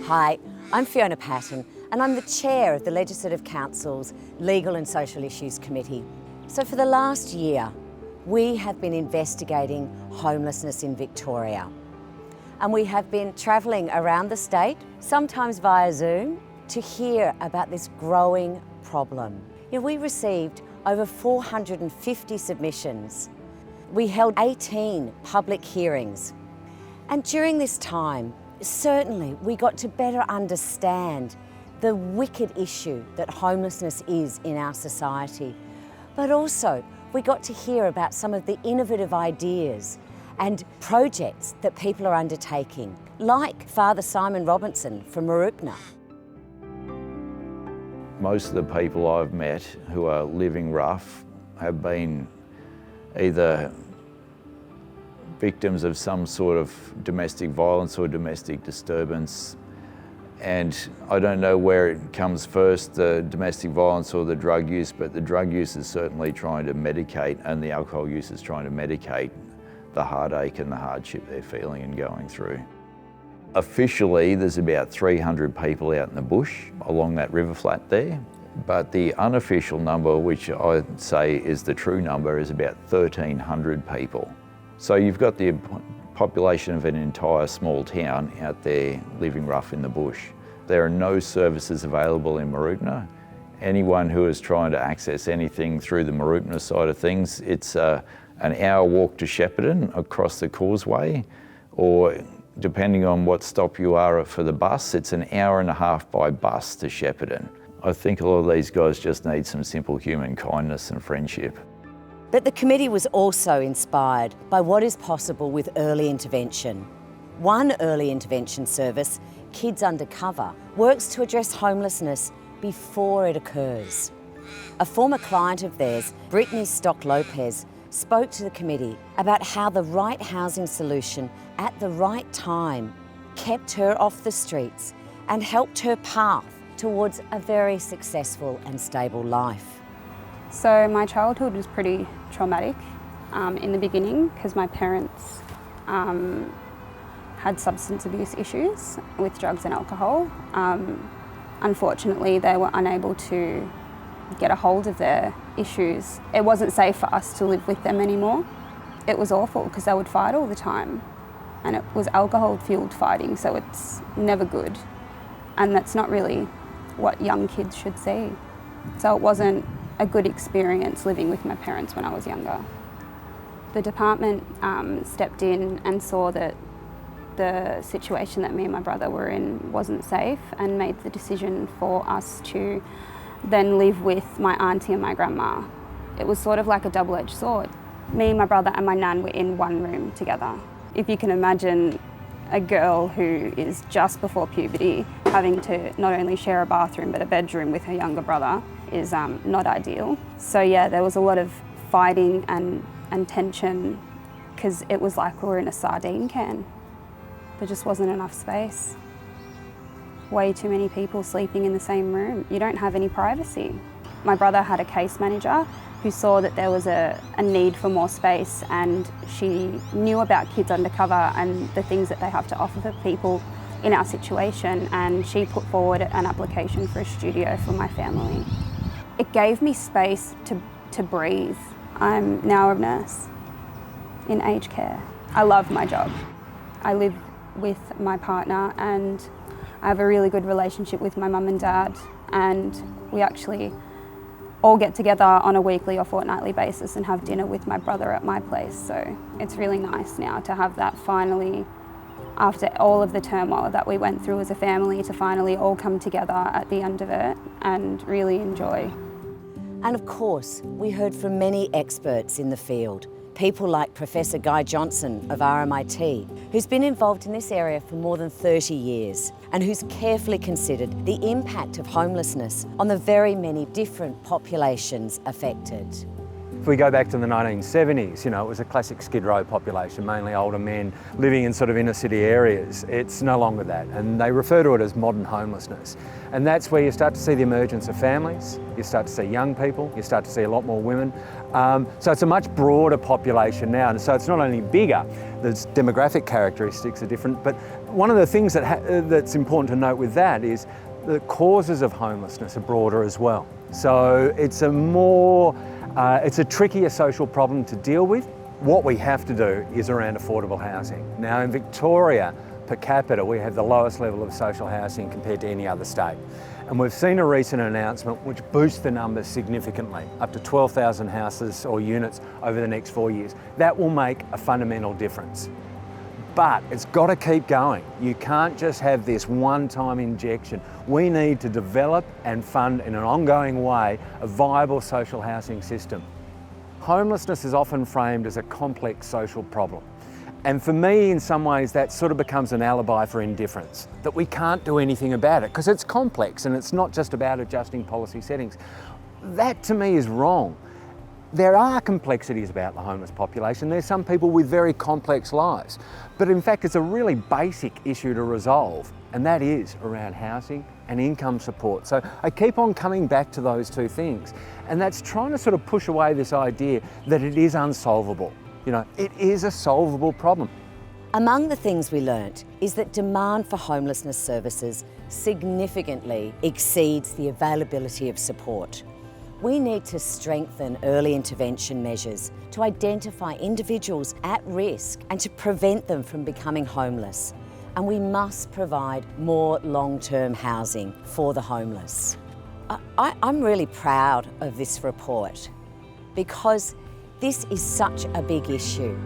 Hi, I'm Fiona Patton and I'm the Chair of the Legislative Council's Legal and Social Issues Committee. So for the last year, we have been investigating homelessness in Victoria. And we have been travelling around the state, sometimes via Zoom, to hear about this growing problem. We received over 450 submissions. We held 18 public hearings. And during this time, certainly we got to better understand the wicked issue that homelessness is in our society. But also, we got to hear about some of the innovative ideas and projects that people are undertaking, like Father Simon Robinson from Mooroopna. Most of the people I've met who are living rough have been either victims of some sort of domestic violence or domestic disturbance. And I don't know where it comes first, the domestic violence or the drug use, but the drug use is certainly trying to medicate, and the alcohol use is trying to medicate the heartache and the hardship they're feeling and going through. Officially, there's about 300 people out in the bush along that river flat there, but the unofficial number, which I'd say is the true number, is about 1,300 people. So you've got the population of an entire small town out there living rough in the bush. There are no services available in Mooroopna. Anyone who is trying to access anything through the Mooroopna side of things, it's an hour walk to Shepparton across the causeway, or depending on what stop you are at for the bus, it's an hour and a half by bus to Shepparton. I think a lot of these guys just need some simple human kindness and friendship. But the committee was also inspired by what is possible with early intervention. One early intervention service, Kids Undercover, works to address homelessness before it occurs. A former client of theirs, Brittany Stock Lopez, spoke to the committee about how the right housing solution at the right time kept her off the streets and helped her path towards a very successful and stable life. So my childhood was pretty traumatic in the beginning because my parents had substance abuse issues with drugs and alcohol. Unfortunately, they were unable to get a hold of their issues. It wasn't safe for us to live with them anymore. It was awful because they would fight all the time, and it was alcohol-fueled fighting, so it's never good. And that's not really what young kids should see. So it wasn't a good experience living with my parents when I was younger. The department stepped in and saw that the situation that me and my brother were in wasn't safe, and made the decision for us to then live with my auntie and my grandma. It was sort of like a double-edged sword. Me, my brother and my nan were in one room together. If you can imagine a girl who is just before puberty having to not only share a bathroom but a bedroom with her younger brother is not ideal. So yeah, there was a lot of fighting and tension because it was like we were in a sardine can. There just wasn't enough space. Way too many people sleeping in the same room. You don't have any privacy. My brother had a case manager who saw that there was a need for more space, and she knew about Kids Undercover and the things that they have to offer for people in our situation, and she put forward an application for a studio for my family. It gave me space to breathe. I'm now a nurse in aged care. I love my job. I live with my partner and I have a really good relationship with my mum and dad, and we actually all get together on a weekly or fortnightly basis and have dinner with my brother at my place. So it's really nice now to have that finally, after all of the turmoil that we went through as a family, to finally all come together at the end of it and really enjoy. And of course, we heard from many experts in the field. People like Professor Guy Johnson of RMIT, who's been involved in this area for more than 30 years and who's carefully considered the impact of homelessness on the very many different populations affected. If we go back to the 1970s, it was a classic Skid Row population, mainly older men living in sort of inner city areas. It's no longer that, and they refer to it as modern homelessness. And that's where you start to see the emergence of families, you start to see young people, you start to see a lot more women. So it's a much broader population now, and so it's not only bigger, the demographic characteristics are different, but one of the things that's important to note with that is the causes of homelessness are broader as well. So it's it's a trickier social problem to deal with. What we have to do is around affordable housing. Now in Victoria, per capita, we have the lowest level of social housing compared to any other state. And we've seen a recent announcement which boosts the numbers significantly, up to 12,000 houses or units over the next 4 years. That will make a fundamental difference. But it's got to keep going. You can't just have this one-time injection. We need to develop and fund in an ongoing way a viable social housing system. Homelessness is often framed as a complex social problem. And for me, in some ways, that sort of becomes an alibi for indifference, that we can't do anything about it because it's complex and it's not just about adjusting policy settings. That to me is wrong. There are complexities about the homeless population. There's some people with very complex lives. But in fact, it's a really basic issue to resolve, and that is around housing and income support. So I keep on coming back to those two things, and that's trying to sort of push away this idea that it is unsolvable. It is a solvable problem. Among the things we learnt is that demand for homelessness services significantly exceeds the availability of support. We need to strengthen early intervention measures to identify individuals at risk and to prevent them from becoming homeless. And we must provide more long-term housing for the homeless. I'm really proud of this report because this is such a big issue.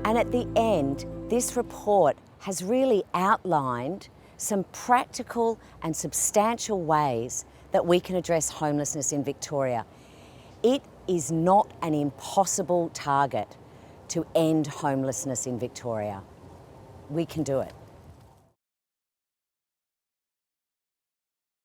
And at the end, this report has really outlined some practical and substantial ways that we can address homelessness in Victoria. It is not an impossible target to end homelessness in Victoria. We can do it.